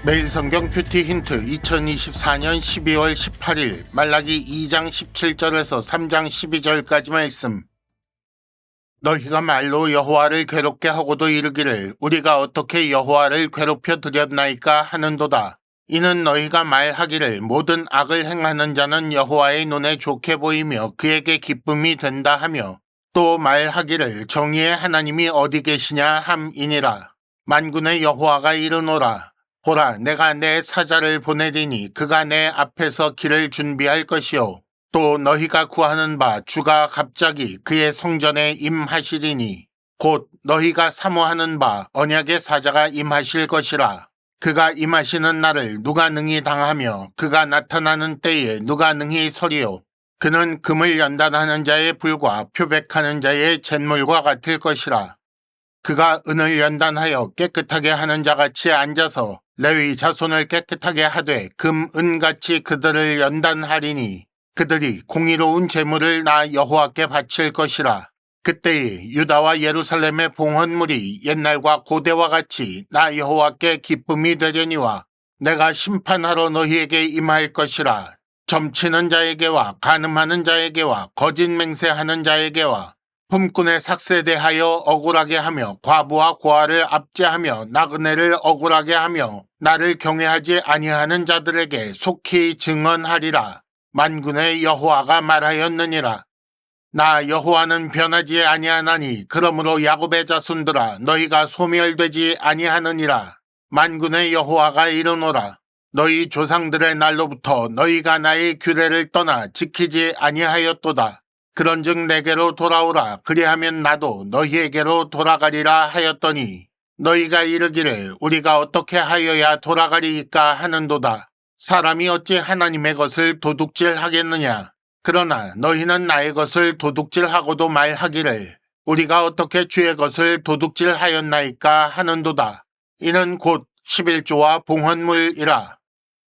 매일 성경 큐티 힌트 2024년 12월 18일 말라기 2장 17절에서 3장 12절까지 말씀. 너희가 말로 여호와를 괴롭게 하고도 이르기를 우리가 어떻게 여호와를 괴롭혀 드렸나이까 하는도다. 이는 너희가 말하기를 모든 악을 행하는 자는 여호와의 눈에 좋게 보이며 그에게 기쁨이 된다 하며 또 말하기를 정의의 하나님이 어디 계시냐 함이니라. 만군의 여호와가 이르노라. 보라, 내가 내 사자를 보내리니 그가 내 앞에서 길을 준비할 것이요 또 너희가 구하는 바 주가 갑자기 그의 성전에 임하시리니 곧 너희가 사모하는 바 언약의 사자가 임하실 것이라. 그가 임하시는 날을 누가 능히 당하며 그가 나타나는 때에 누가 능히 서리요. 그는 금을 연단하는 자의 불과 표백하는 자의 잿물과 같을 것이라. 그가 은을 연단하여 깨끗하게 하는 자같이 앉아서 레위 자손을 깨끗하게 하되 금, 은같이 그들을 연단하리니 그들이 공의로운 제물을 나 여호와께 바칠 것이라. 그때에 유다와 예루살렘의 봉헌물이 옛날과 고대와 같이 나 여호와께 기쁨이 되려니와 내가 심판하러 너희에게 임할 것이라. 점치는 자에게와 간음하는 자에게와 거짓 맹세하는 자에게와 품꾼의 삭스에 대하여 억울하게 하며 과부와 고아를 압제하며 나그네를 억울하게 하며 나를 경외하지 아니하는 자들에게 속히 증언하리라. 만군의 여호와가 말하였느니라. 나 여호와는 변하지 아니하나니 그러므로 야곱의 자손들아 너희가 소멸되지 아니하느니라. 만군의 여호와가 이르노라. 너희 조상들의 날로부터 너희가 나의 규례를 떠나 지키지 아니하였도다. 그런즉 내게로 돌아오라. 그리하면 나도 너희에게로 돌아가리라 하였더니 너희가 이르기를 우리가 어떻게 하여야 돌아가리이까 하는도다. 사람이 어찌 하나님의 것을 도둑질하겠느냐. 그러나 너희는 나의 것을 도둑질하고도 말하기를 우리가 어떻게 주의 것을 도둑질하였나이까 하는도다. 이는 곧 11조와 봉헌물이라.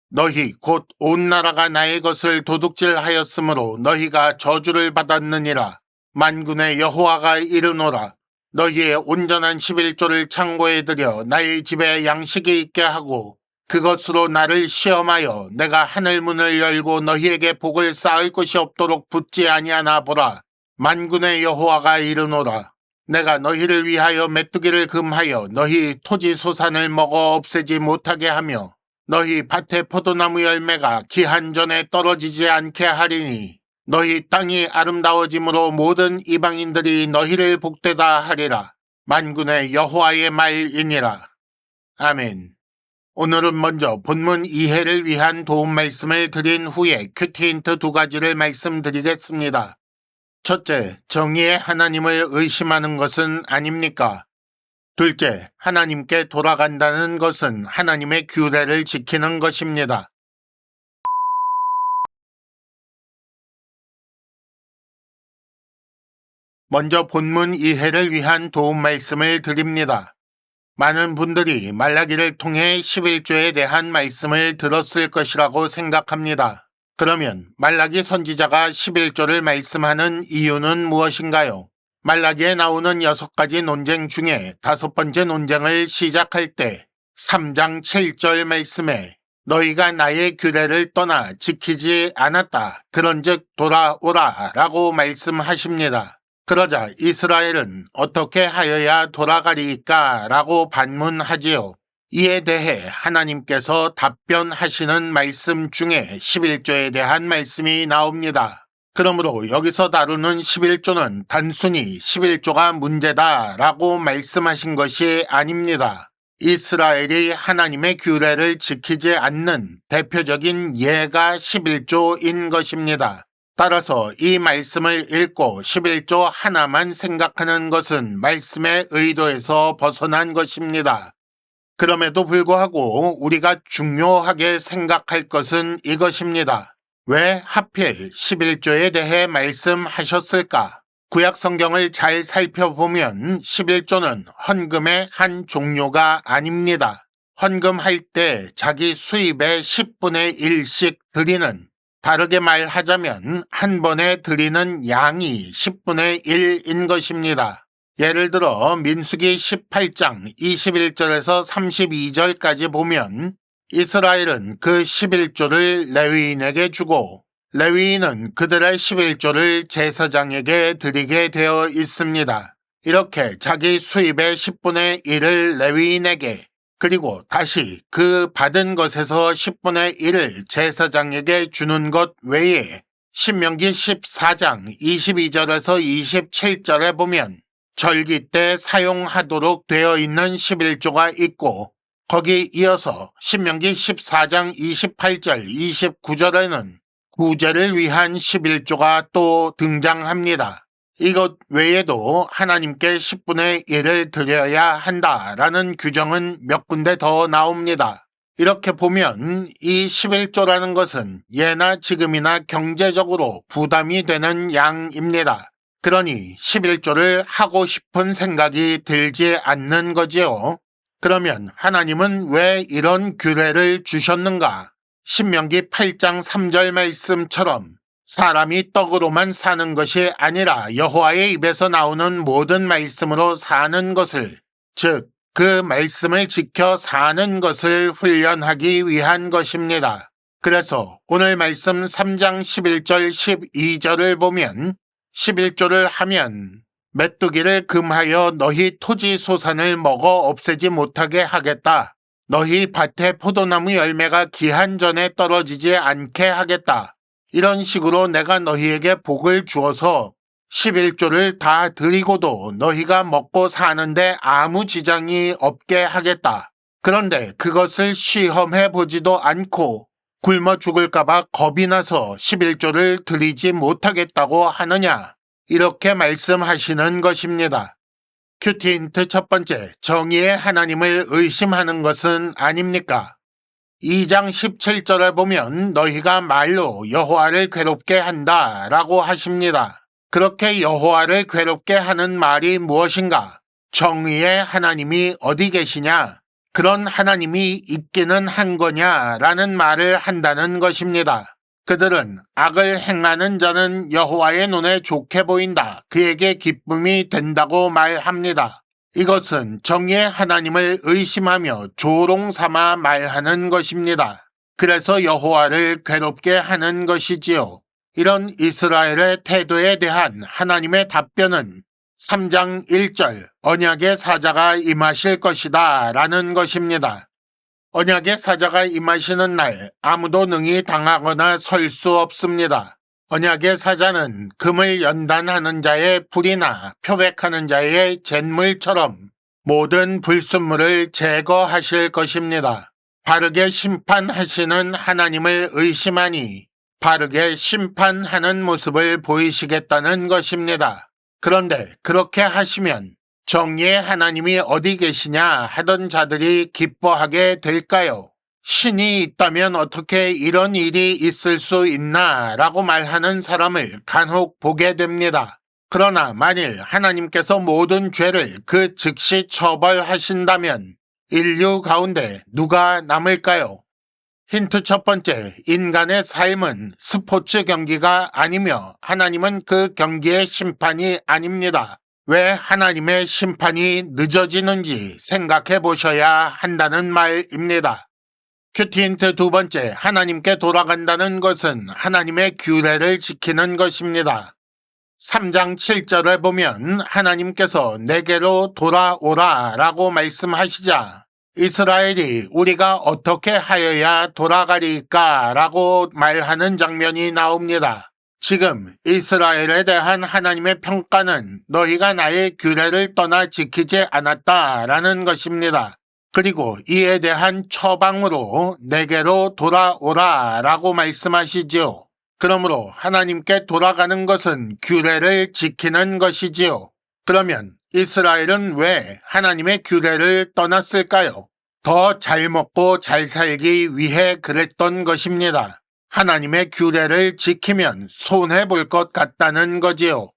너희 곧 온 나라가 나의 것을 도둑질하였으므로 너희가 저주를 받았느니라. 만군의 여호와가 이르노라. 너희의 온전한 11조를 창고에 들여 나의 집에 양식이 있게 하고 그것으로 나를 시험하여 내가 하늘 문을 열고 너희에게 복을 쌓을 것이 없도록 붙지 아니하나 보라. 만군의 여호와가 이르노라. 내가 너희를 위하여 메뚜기를 금하여 너희 토지 소산을 먹어 없애지 못하게 하며 너희 밭의 포도나무 열매가 기한 전에 떨어지지 않게 하리니 너희 땅이 아름다워짐으로 모든 이방인들이 너희를 복되다 하리라. 만군의 여호와의 말이니라. 아멘. 오늘은 먼저 본문 이해를 위한 도움 말씀을 드린 후에 큐티 힌트 2가지를 말씀드리겠습니다. 첫째, 정의의 하나님을 의심하는 것은 아닙니까? 둘째, 하나님께 돌아간다는 것은 하나님의 규례를 지키는 것입니다. 먼저 본문 이해를 위한 도움 말씀을 드립니다. 많은 분들이 말라기를 통해 11조에 대한 말씀을 들었을 것이라고 생각합니다. 그러면 말라기 선지자가 11조를 말씀하는 이유는 무엇인가요? 말라기에 나오는 6가지 논쟁 중에 5번째 논쟁을 시작할 때 3장 7절 말씀에 너희가 나의 규례를 떠나 지키지 않았다. 그런즉 돌아오라 라고 말씀하십니다. 그러자 이스라엘은 어떻게 하여야 돌아가리까 라고 반문하지요. 이에 대해 하나님께서 답변하시는 말씀 중에 11조에 대한 말씀이 나옵니다. 그러므로 여기서 다루는 11조는 단순히 11조가 문제다라고 말씀하신 것이 아닙니다. 이스라엘이 하나님의 규례를 지키지 않는 대표적인 예가 11조인 것입니다. 따라서 이 말씀을 읽고 11조 하나만 생각하는 것은 말씀의 의도에서 벗어난 것입니다. 그럼에도 불구하고 우리가 중요하게 생각할 것은 이것입니다. 왜 하필 11조에 대해 말씀하셨을까? 구약 성경을 잘 살펴보면 11조는 헌금의 한 종류가 아닙니다. 헌금할 때 자기 수입의 10분의 1씩 드리는, 다르게 말하자면 한 번에 드리는 양이 10분의 1인 것입니다. 예를 들어 민수기 18장 21절에서 32절까지 보면 이스라엘은 그 11조를 레위인에게 주고 레위인은 그들의 11조를 제사장에게 드리게 되어 있습니다. 이렇게 자기 수입의 10분의 1을 레위인에게 그리고 다시 그 받은 것에서 10분의 1을 제사장에게 주는 것 외에 신명기 14장 22절에서 27절에 보면 절기 때 사용하도록 되어 있는 11조가 있고 거기 이어서 신명기 14장 28절 29절에는 구제를 위한 11조가 또 등장합니다. 이것 외에도 하나님께 10분의 1을 드려야 한다라는 규정은 몇 군데 더 나옵니다. 이렇게 보면 이 11조라는 것은 예나 지금이나 경제적으로 부담이 되는 양입니다. 그러니 11조를 하고 싶은 생각이 들지 않는 거지요. 그러면 하나님은 왜 이런 규례를 주셨는가? 신명기 8장 3절 말씀처럼 사람이 떡으로만 사는 것이 아니라 여호와의 입에서 나오는 모든 말씀으로 사는 것을, 즉 그 말씀을 지켜 사는 것을 훈련하기 위한 것입니다. 그래서 오늘 말씀 3장 11절 12절을 보면 11조를 하면 메뚜기를 금하여 너희 토지 소산을 먹어 없애지 못하게 하겠다. 너희 밭에 포도나무 열매가 기한 전에 떨어지지 않게 하겠다. 이런 식으로 내가 너희에게 복을 주어서 11조를 다 드리고도 너희가 먹고 사는데 아무 지장이 없게 하겠다. 그런데 그것을 시험해 보지도 않고 굶어 죽을까봐 겁이 나서 11조를 드리지 못하겠다고 하느냐? 이렇게 말씀하시는 것입니다. 큐티 힌트 첫 번째, 정의의 하나님을 의심하는 것은 아닙니까? 2장 17절에 보면 너희가 말로 여호와를 괴롭게 한다 라고 하십니다. 그렇게 여호와를 괴롭게 하는 말이 무엇인가? 정의의 하나님이 어디 계시냐? 그런 하나님이 있기는 한 거냐라는 말을 한다는 것입니다. 그들은 악을 행하는 자는 여호와의 눈에 좋게 보인다. 그에게 기쁨이 된다고 말합니다. 이것은 정의의 하나님을 의심하며 조롱 삼아 말하는 것입니다. 그래서 여호와를 괴롭게 하는 것이지요. 이런 이스라엘의 태도에 대한 하나님의 답변은 3장 1절 언약의 사자가 임하실 것이다 라는 것입니다. 언약의 사자가 임하시는 날 아무도 능히 당하거나 설 수 없습니다. 언약의 사자는 금을 연단하는 자의 불이나 표백하는 자의 잿물처럼 모든 불순물을 제거하실 것입니다. 바르게 심판하시는 하나님을 의심하니 바르게 심판하는 모습을 보이시겠다는 것입니다. 그런데 그렇게 하시면 정의의 하나님이 어디 계시냐 하던 자들이 기뻐하게 될까요? 신이 있다면 어떻게 이런 일이 있을 수 있나 라고 말하는 사람을 간혹 보게 됩니다. 그러나 만일 하나님께서 모든 죄를 그 즉시 처벌하신다면 인류 가운데 누가 남을까요? 힌트 첫 번째, 인간의 삶은 스포츠 경기가 아니며 하나님은 그 경기의 심판이 아닙니다. 왜 하나님의 심판이 늦어지는지 생각해 보셔야 한다는 말입니다. 큐티 힌트 두 번째, 하나님께 돌아간다는 것은 하나님의 규례를 지키는 것입니다. 3장 7절에 보면 하나님께서 내게로 돌아오라 라고 말씀하시자 이스라엘이 우리가 어떻게 하여야 돌아가리까 라고 말하는 장면이 나옵니다. 지금 이스라엘에 대한 하나님의 평가는 너희가 나의 규례를 떠나 지키지 않았다라는 것입니다. 그리고 이에 대한 처방으로 내게로 돌아오라 라고 말씀하시지요. 그러므로 하나님께 돌아가는 것은 규례를 지키는 것이지요. 그러면 이스라엘은 왜 하나님의 규례를 떠났을까요? 더 잘 먹고 잘 살기 위해 그랬던 것입니다. 하나님의 규례를 지키면 손해볼 것 같다는 거지요.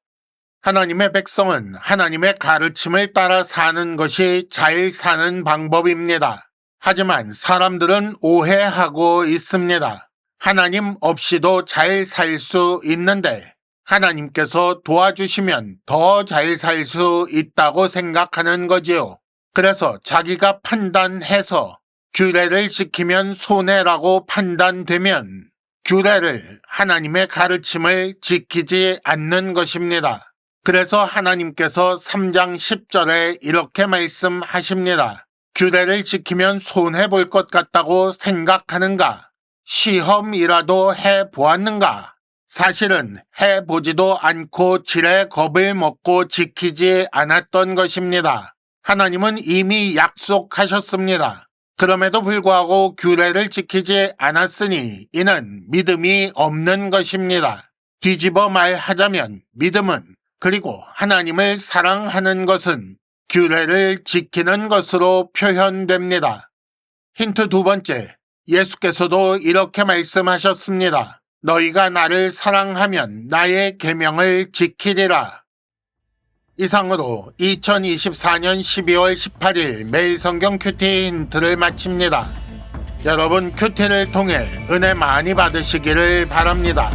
하나님의 백성은 하나님의 가르침을 따라 사는 것이 잘 사는 방법입니다. 하지만 사람들은 오해하고 있습니다. 하나님 없이도 잘 살 수 있는데 하나님께서 도와주시면 더 잘 살 수 있다고 생각하는 거지요. 그래서 자기가 판단해서 규례를 지키면 손해라고 판단되면 규례를 하나님의 가르침을 지키지 않는 것입니다. 그래서 하나님께서 3장 10절에 이렇게 말씀하십니다. 규례를 지키면 손해볼 것 같다고 생각하는가? 시험이라도 해보았는가? 사실은 해보지도 않고 지레 겁을 먹고 지키지 않았던 것입니다. 하나님은 이미 약속하셨습니다. 그럼에도 불구하고 규례를 지키지 않았으니 이는 믿음이 없는 것입니다. 뒤집어 말하자면 믿음은, 그리고 하나님을 사랑하는 것은 규례를 지키는 것으로 표현됩니다. 힌트 두 번째, 예수께서도 이렇게 말씀하셨습니다. 너희가 나를 사랑하면 나의 계명을 지키리라. 이상으로 2024년 12월 18일 매일 성경 큐티 힌트를 마칩니다. 여러분 큐티를 통해 은혜 많이 받으시기를 바랍니다.